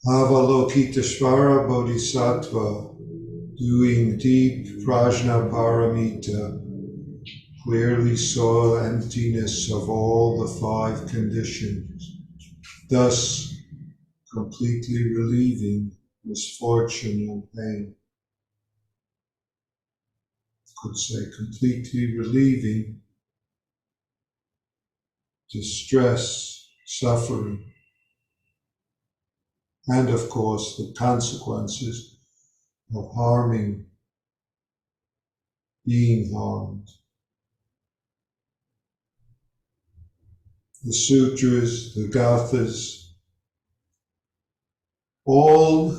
Avalokiteshvara Bodhisattva, doing deep prajna paramita, clearly saw emptiness of all the five conditions, thus completely relieving misfortune and pain. Could say completely relieving distress, suffering, and of course the consequences of harming, being harmed. The sutras, the gathas, all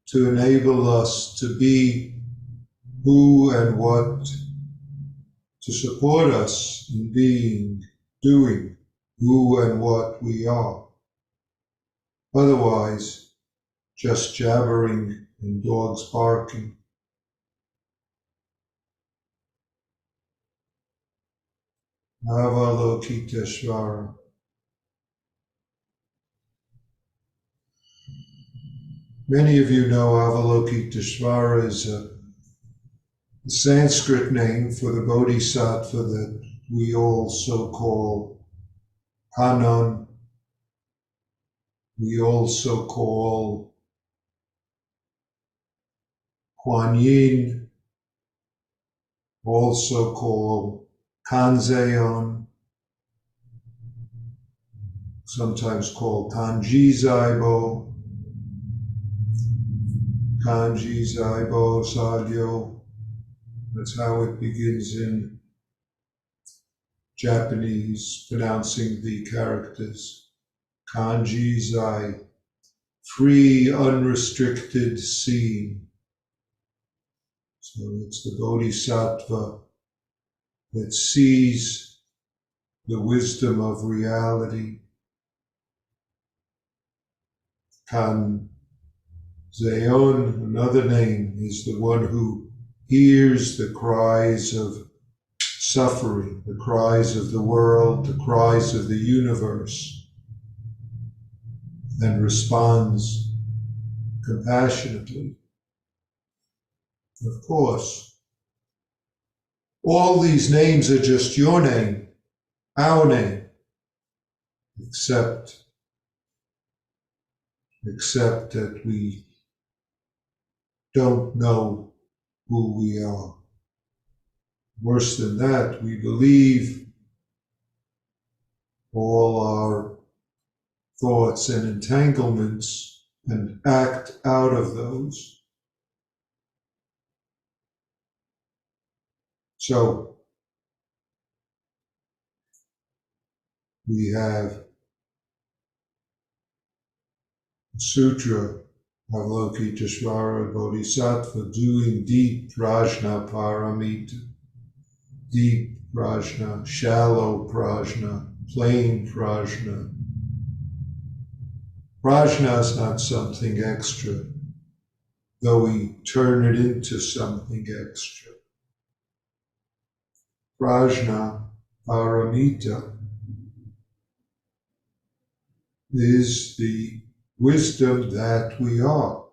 to enable us to be who and what, to support us in being, doing who and what we are. Otherwise, just jabbering and dogs barking. Avalokiteshvara. Many of you know Avalokiteshvara is a Sanskrit name for the Bodhisattva that we all so call Hanon. We also call Kuan Yin, also call Kanzeon, sometimes called Kanji Zaibo, Kanji Zaibo Sadyo. That's how it begins in Japanese, pronouncing the characters. Kanji Zai, free, unrestricted seeing. So it's the Bodhisattva that sees the wisdom of reality. Kanzeon, another name, is the one who hears the cries of suffering, the cries of the world, the cries of the universe, and responds compassionately. Of course, all these names are just your name, our name, except that we don't know who we are. Worse than that, we believe all our thoughts and entanglements and act out of those. So we have a sutra, Avalokiteshvara Bodhisattva, doing deep prajna paramita, deep prajna, shallow prajna, plain prajna. Prajna is not something extra, though we turn it into something extra. Prajna paramita is the wisdom that we are,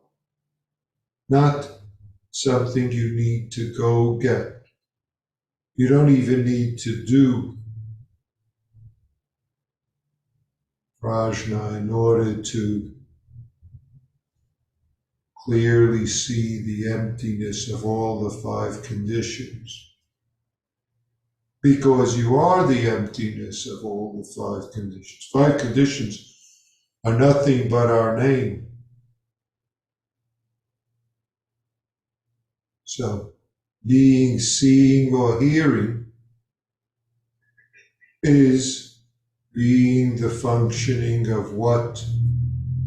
not something you need to go get. You don't even need to do prajna in order to clearly see the emptiness of all the five conditions. Because you are the emptiness of all the five conditions. Five conditions are nothing but our name. So, being, seeing, or hearing is being the functioning of what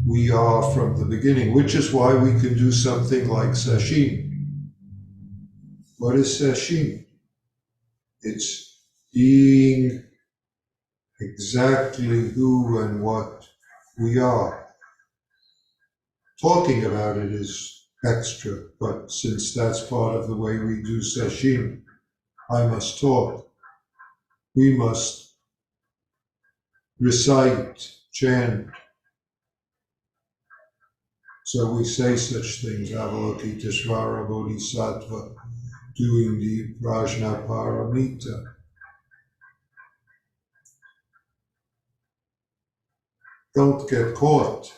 we are from the beginning, which is why we can do something like sesshin. What is sesshin? It's being exactly who and what we are. Talking about it is extra, but since that's part of the way we do sesshin, I must talk. We must recite, chant, So we say such things, Avalokiteshvara Bodhisattva, doing the Prajnaparamita. Don't get caught.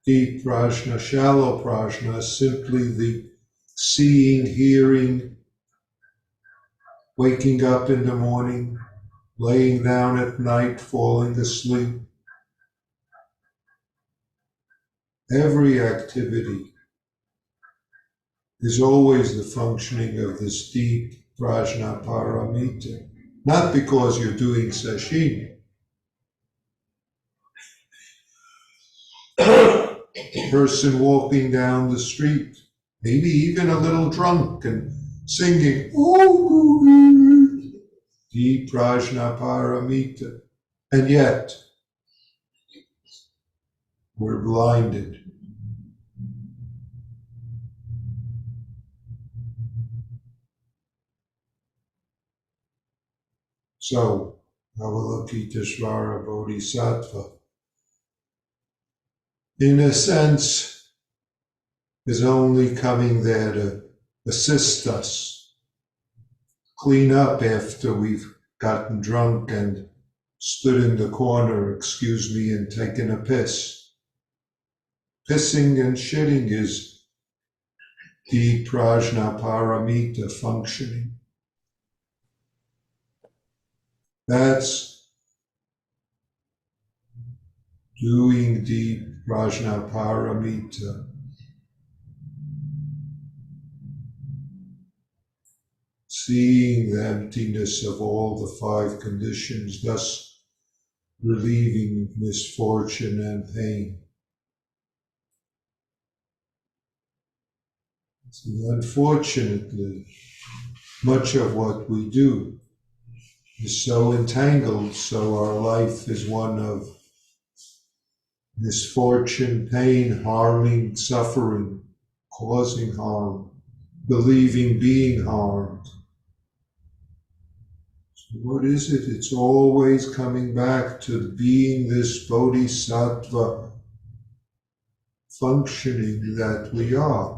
Deep prajna, shallow prajna is simply the seeing, hearing, waking up in the morning, laying down at night, falling asleep. Every activity is always the functioning of this deep prajnaparamita. Not because you're doing sesshin. A person walking down the street, maybe even a little drunk and singing, deep prajnaparamita. And yet, we're blinded. So, Avalokiteshvara Bodhisattva, in a sense, is only coming there to assist us, clean up after we've gotten drunk and stood in the corner, excuse me, and taken a piss. Pissing and shitting is the prajnaparamita functioning. That's doing deep prajnaparamita. Seeing the emptiness of all the five conditions, thus relieving misfortune and pain. So unfortunately, much of what we do is so entangled, so our life is one of misfortune, pain, harming, suffering, causing harm, believing being harmed. So what is it? It's always coming back to being this bodhisattva functioning that we are.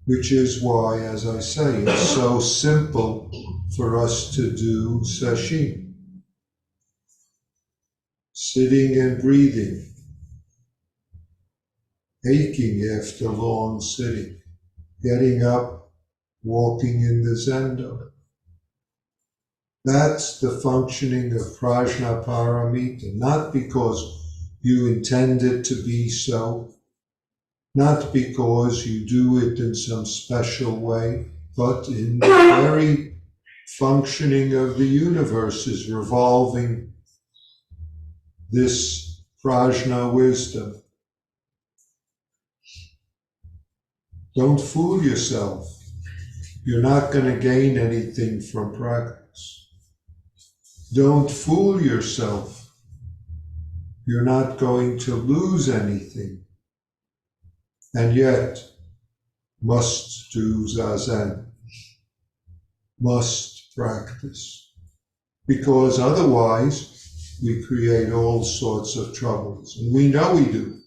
Which is why, as I say, it's so simple for us to do sesshin. Sitting and breathing, aching after long sitting, getting up, walking in the zendo. That's the functioning of prajnaparamita, not because you intend it to be so, not because you do it in some special way, but in the very functioning of the universe is revolving this prajna wisdom. Don't fool yourself. You're not going to gain anything from practice. Don't fool yourself. You're not going to lose anything. And yet, must do zazen, must practice, because otherwise we create all sorts of troubles, and we know we do.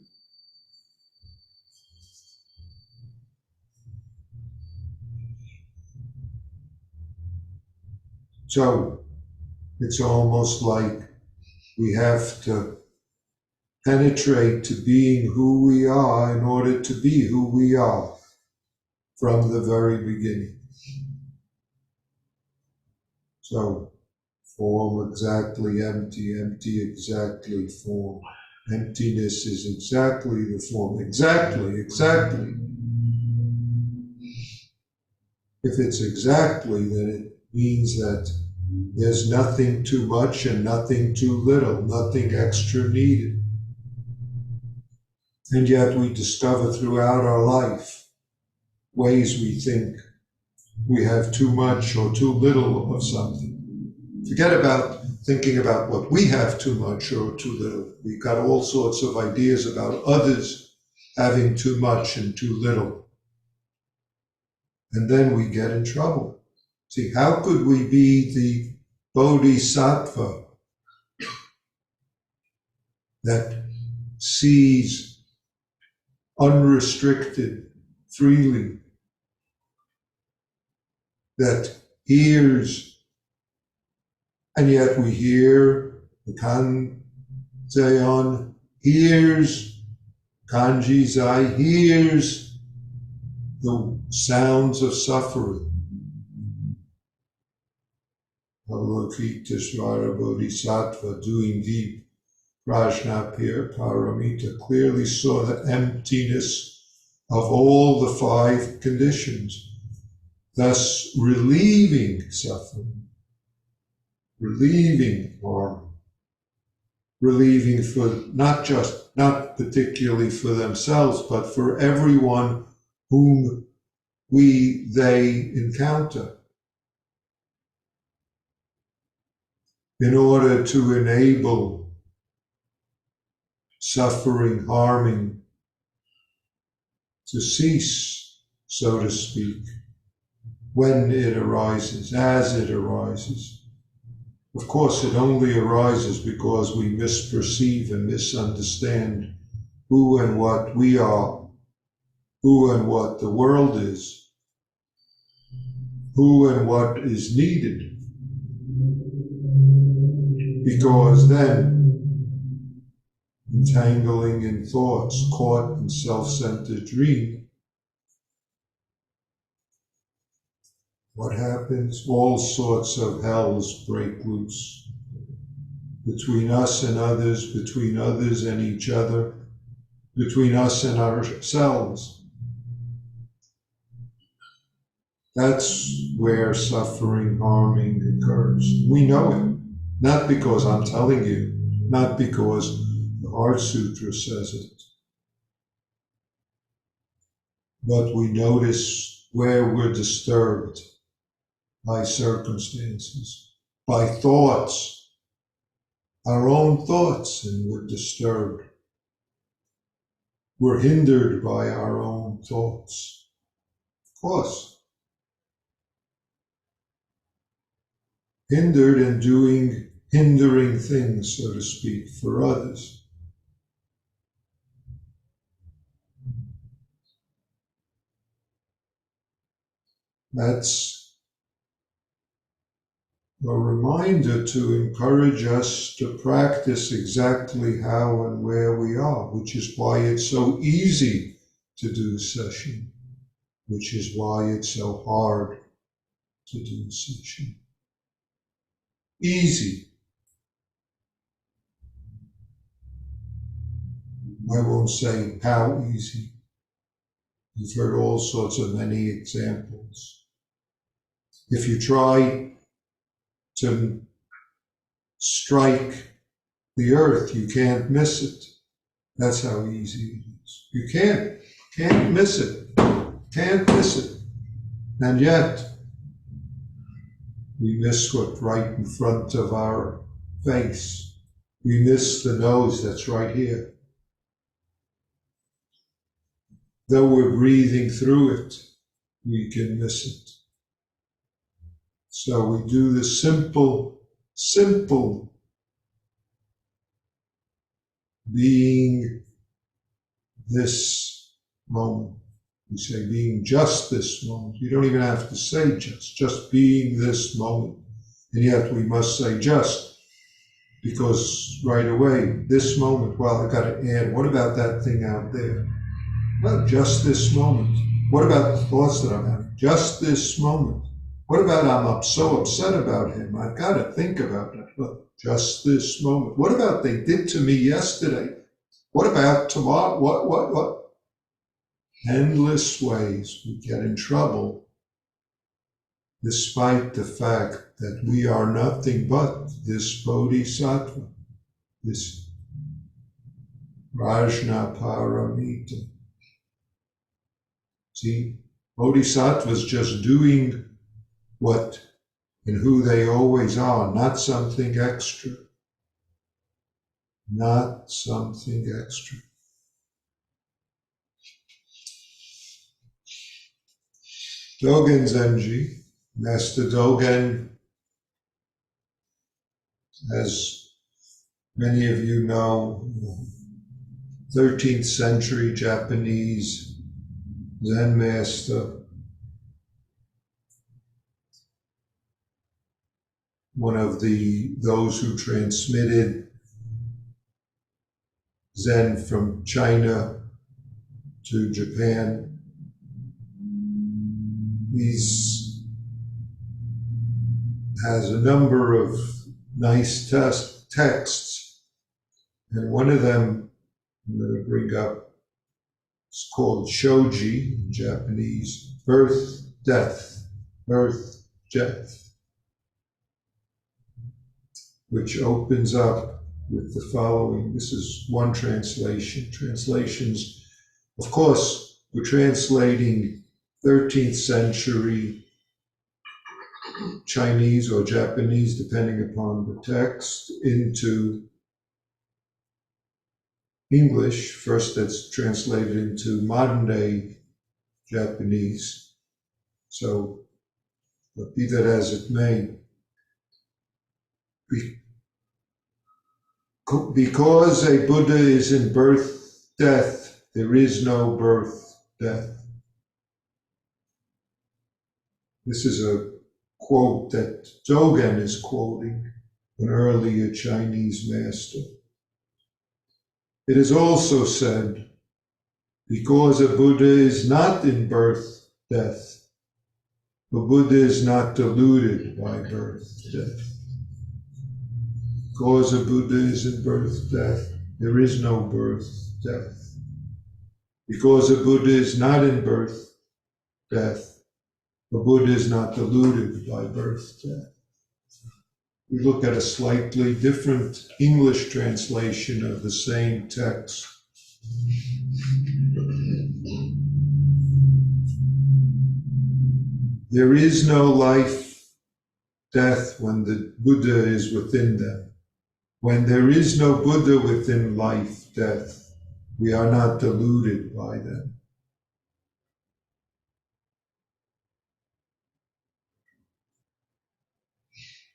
So it's almost like we have to penetrate to being who we are in order to be who we are from the very beginning. So, form exactly empty, empty exactly form. Emptiness is exactly the form. Exactly. If it's exactly, then it means that there's nothing too much and nothing too little, nothing extra needed. And yet we discover throughout our life ways we think we have too much or too little of something. Forget about thinking about what we have too much or too little. We've got all sorts of ideas about others having too much and too little. And then we get in trouble. See, how could we be the bodhisattva that sees unrestricted, freely, that hears, and yet we hear, the Kanzeon hears, Kanji Zai hears the sounds of suffering. Avalokiteshvara Bodhisattva, doing deep Prajna Paramita, clearly saw the emptiness of all the 5 conditions, thus relieving suffering, relieving harm, relieving for not particularly for themselves, but for everyone whom they encounter, in order to enable suffering, harming to cease, so to speak, when it arises, as it arises. Of course, it only arises because we misperceive and misunderstand who and what we are, who and what the world is, who and what is needed. Because then, entangling in thoughts, caught in self-centered dream, what happens? All sorts of hells break loose between us and others, between others and each other, between us and ourselves. That's where suffering, harming occurs. We know it, not because I'm telling you, not because the Heart Sutra says it, but we notice where we're disturbed by circumstances, by thoughts, our own thoughts, and we're disturbed. We're hindered by our own thoughts. Of course. Hindered in doing hindering things, so to speak, for others. That's a reminder to encourage us to practice exactly how and where we are, which is why it's so easy to do sesshin, which is why it's so hard to do sesshin. Easy. I won't say how easy. You've heard all sorts of many examples. If you try to strike the earth, you can't miss it. That's how easy it is. You can't miss it. Can't miss it. And yet, we miss what's right in front of our face. We miss the nose that's right here. Though we're breathing through it, we can miss it. So we do the simple being this moment. We say being just this moment. You don't even have to say just being this moment. And yet we must say just, because right away, this moment, well, I've got to add, what about that thing out there? Well, just this moment. What about the thoughts that I'm having? Just this moment. What about I'm so upset about him? I've got to think about that. Well, just this moment. What about they did to me yesterday? What about tomorrow? What? Endless ways we get in trouble, despite the fact that we are nothing but this bodhisattva, this Prajna Paramita. See, bodhisattvas just doing what and who they always are, not something extra. Not something extra. Dogen Zenji, Master Dogen, has Many of you know 13th century Japanese Zen master, one of those who transmitted Zen from China to Japan. He has a number of nice texts, and one of them I'm going to bring up is called Shoji in Japanese, birth, death, which opens up with the following. This is one translation. Translations, of course, we're translating 13th century Chinese or Japanese, depending upon the text, into English. First, that's translated into modern day Japanese. So, be that as it may, because a Buddha is in birth, death, there is no birth, death. This is a quote that Dogen is quoting, an earlier Chinese master. It is also said, because a Buddha is not in birth, death, the Buddha is not deluded by birth, death. Because a Buddha is in birth, death, there is no birth, death. Because a Buddha is not in birth, death, the Buddha is not deluded by birth, death. We look at a slightly different English translation of the same text. There is no life, death when the Buddha is within them. When there is no Buddha within life, death, we are not deluded by them.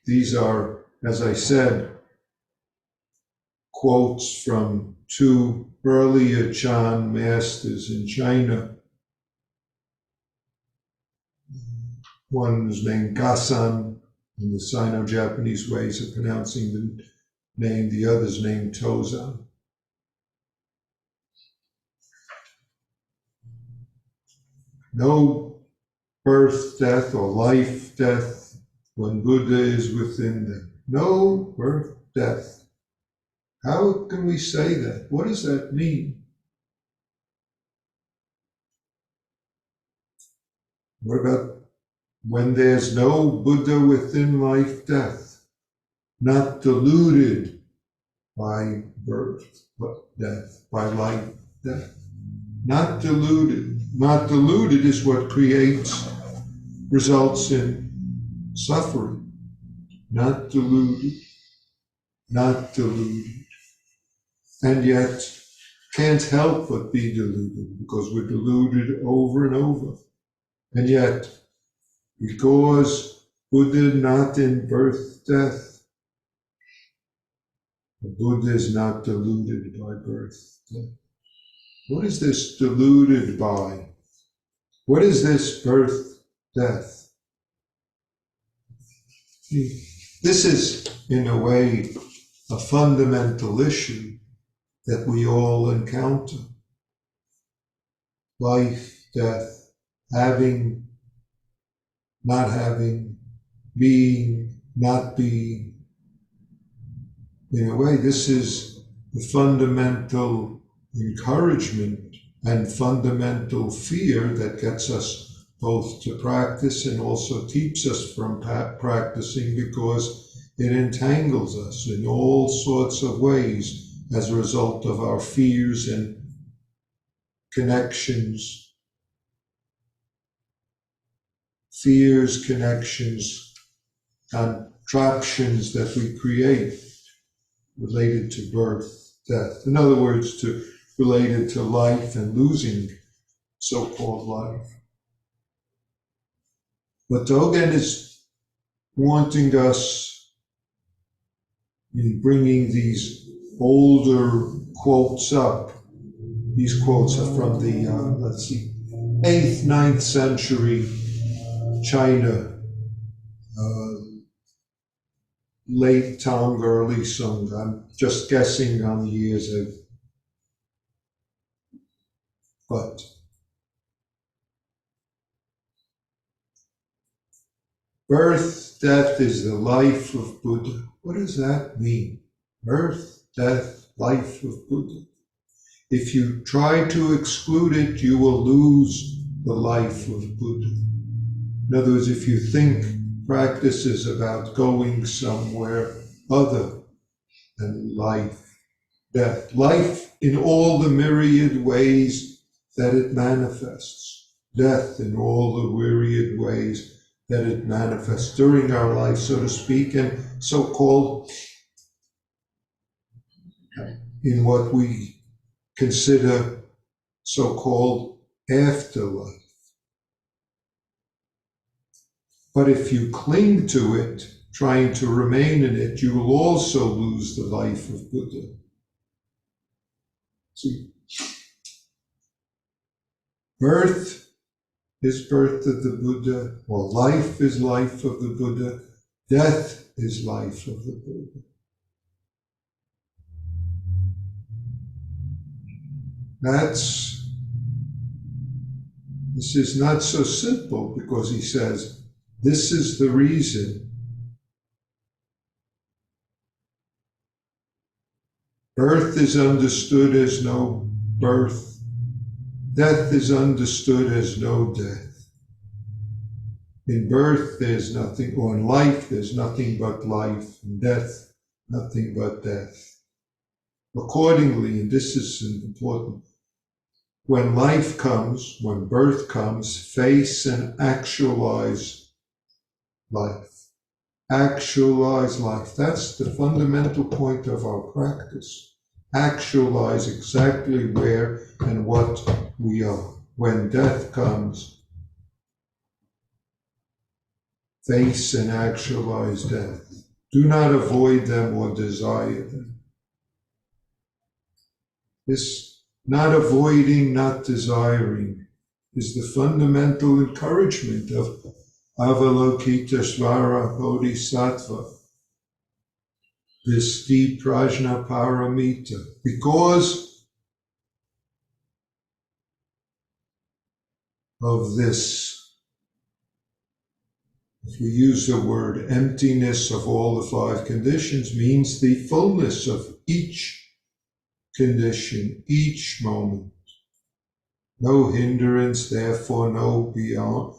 These are, as I said, quotes from two earlier Chan masters in China. One is named Gasan, in the Sino-Japanese ways of pronouncing the name. The other is named Tozan. No birth, death, or life, death, when Buddha is within them. No birth, death. How can we say that? What does that mean? What about when there's no Buddha within life, death, not deluded by birth, death, by life, death? Not deluded. Not deluded is what results in suffering. Not deluded. Not deluded. And yet, can't help but be deluded, because we're deluded over and over. And yet, because Buddha not in birth, death, the Buddha is not deluded by birth, death. What is this deluded by? What is this birth, death? This is, in a way, a fundamental issue that we all encounter. Life, death, having, not having, being, not being. In a way, this is the fundamental encouragement and fundamental fear that gets us both to practice and also keeps us from practicing, because it entangles us in all sorts of ways as a result of our fears and connections. Fears, connections, contraptions that we create related to birth, death. In other words, related to life and losing so-called life. But Dogen is wanting us, in bringing these older quotes up. These quotes are from the, 8th, 9th century China, late Tang, early Sung. I'm just guessing on the years but birth, death is the life of Buddha. What does that mean? Birth, death, life of Buddha. If you try to exclude it, you will lose the life of Buddha. In other words, if you think practice is about going somewhere other than life, death, life in all the myriad ways that it manifests, death in all the myriad ways that it manifests during our life, so to speak, and so-called in what we consider so-called afterlife. But if you cling to it, trying to remain in it, you will also lose the life of Buddha. See, birth is birth of the Buddha, or life is life of the Buddha, death is life of the Buddha. This is not so simple, because he says, this is the reason birth is understood as no birth, death is understood as no death. In birth there's nothing, or in life there's nothing but life, in death nothing but death. Accordingly, and this is important, when life comes, when birth comes, face and actualize life. Actualize life. That's the fundamental point of our practice. Actualize exactly where and what we are. When death comes, face and actualize death. Do not avoid them or desire them. This not avoiding, not desiring is the fundamental encouragement of Avalokiteshvara Bodhisattva, this deep prajna paramita, because of this, if we use the word emptiness of all the five conditions, means the fullness of each condition, each moment. No hindrance, therefore no beyond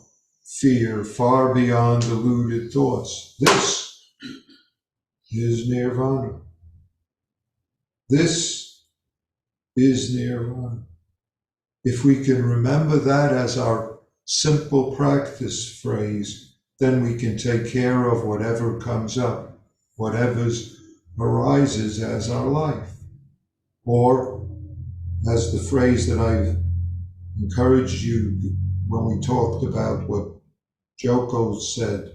fear, far beyond deluded thoughts. This is nirvana. This is nirvana. If we can remember that as our simple practice phrase, then we can take care of whatever comes up, whatever arises as our life. Or, as the phrase that I encouraged you when we talked about what Joko said,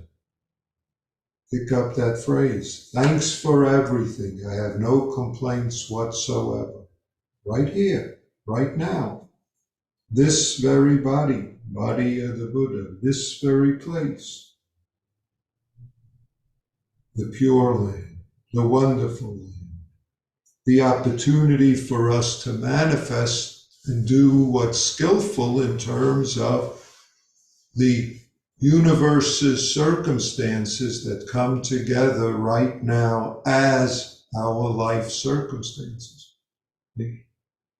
pick up that phrase. Thanks for everything. I have no complaints whatsoever. Right here, right now. This very body, body of the Buddha, this very place. The Pure Land, the wonderful land. The opportunity for us to manifest and do what's skillful in terms of the universe's circumstances that come together right now as our life circumstances.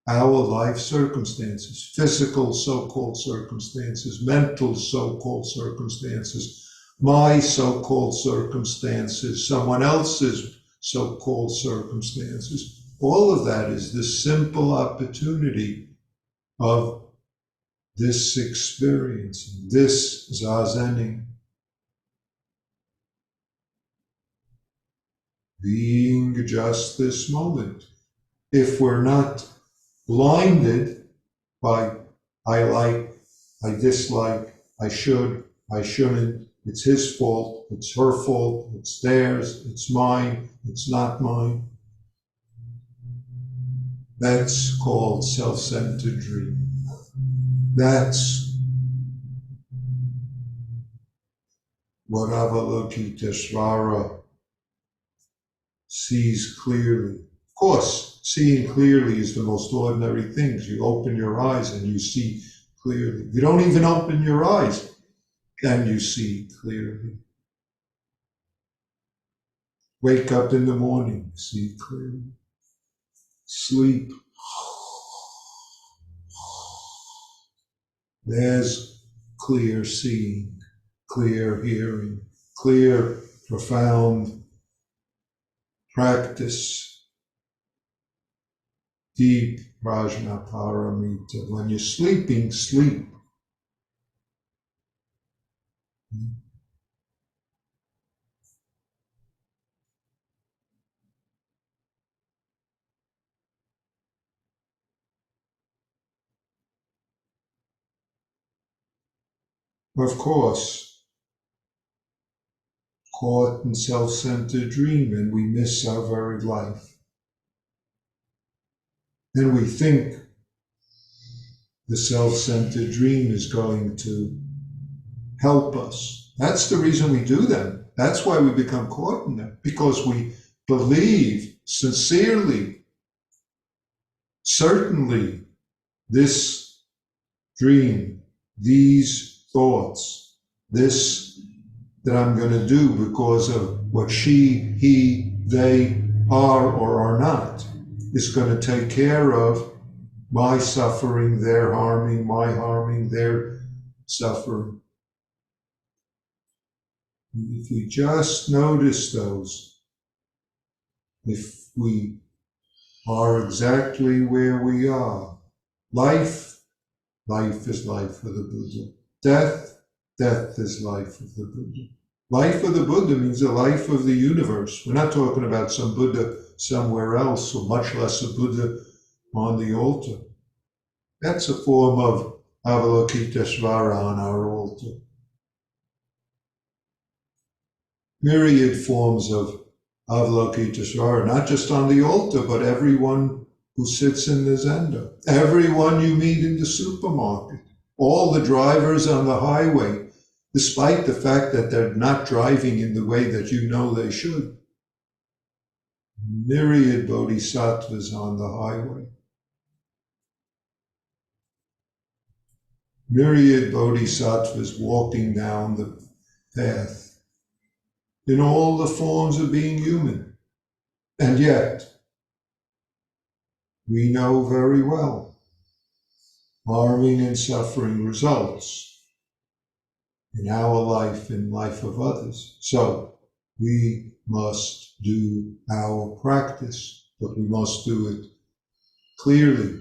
Our life circumstances, physical so-called circumstances, mental so-called circumstances, my so-called circumstances, someone else's so-called circumstances. All of that is the simple opportunity of this experience, this zazening. Being just this moment. If we're not blinded by I like, I dislike, I should, I shouldn't, it's his fault, it's her fault, it's theirs, it's mine, it's not mine. That's called self-centered dream. That's what Avalokiteshvara sees clearly. Of course, seeing clearly is the most ordinary things. You open your eyes and you see clearly. You don't even open your eyes and you see clearly. Wake up in the morning, see clearly. Sleep. There's clear seeing, clear hearing, clear, profound practice, deep prajna paramita. When you're sleeping, sleep. Of course, caught in self-centered dream, and we miss our very life. And we think the self-centered dream is going to help us. That's the reason we do them. That's why we become caught in them, because we believe sincerely, certainly, this dream, these thoughts, this that I'm going to do because of what she, he, they are or are not, is going to take care of my suffering, their harming, my harming, their suffering. If we just notice those, if we are exactly where we are, life is life for the Buddha. Death is life of the Buddha. Life of the Buddha means the life of the universe. We're not talking about some Buddha somewhere else, or much less a Buddha on the altar. That's a form of Avalokiteshvara on our altar. Myriad forms of Avalokiteshvara, not just on the altar, but everyone who sits in the zendo, everyone you meet in the supermarket, all the drivers on the highway, despite the fact that they're not driving in the way that you know they should. Myriad bodhisattvas on the highway. Myriad bodhisattvas walking down the path in all the forms of being human. And yet, we know very well harming and suffering results in our life, in life of others. So we must do our practice, but we must do it clearly.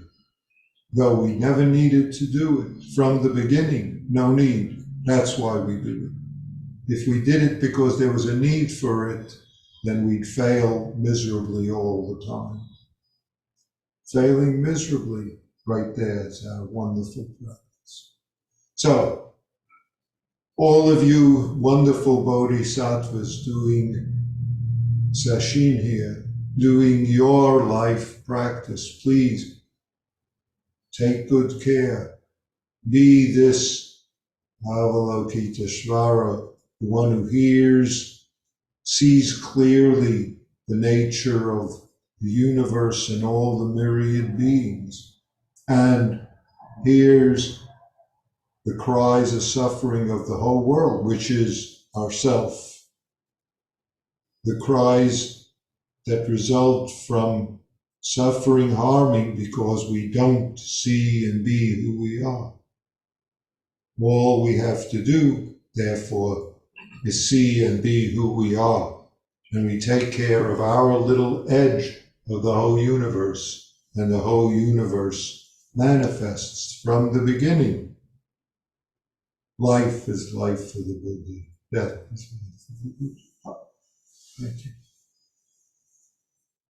Though we never needed to do it from the beginning, no need. That's why we do it. If we did it because there was a need for it, then we'd fail miserably all the time. Failing miserably, right there is our wonderful practice. So, all of you wonderful bodhisattvas doing sesshin here, doing your life practice, please take good care. Be this Avalokiteshvara, the one who hears, sees clearly the nature of the universe and all the myriad beings, and hears the cries of suffering of the whole world, which is ourself. The cries that result from suffering, harming, because we don't see and be who we are. All we have to do, therefore, is see and be who we are. And we take care of our little edge of the whole universe, and the whole universe manifests from the beginning. Life is life for the Buddha. Death is life for the Buddha. Thank you.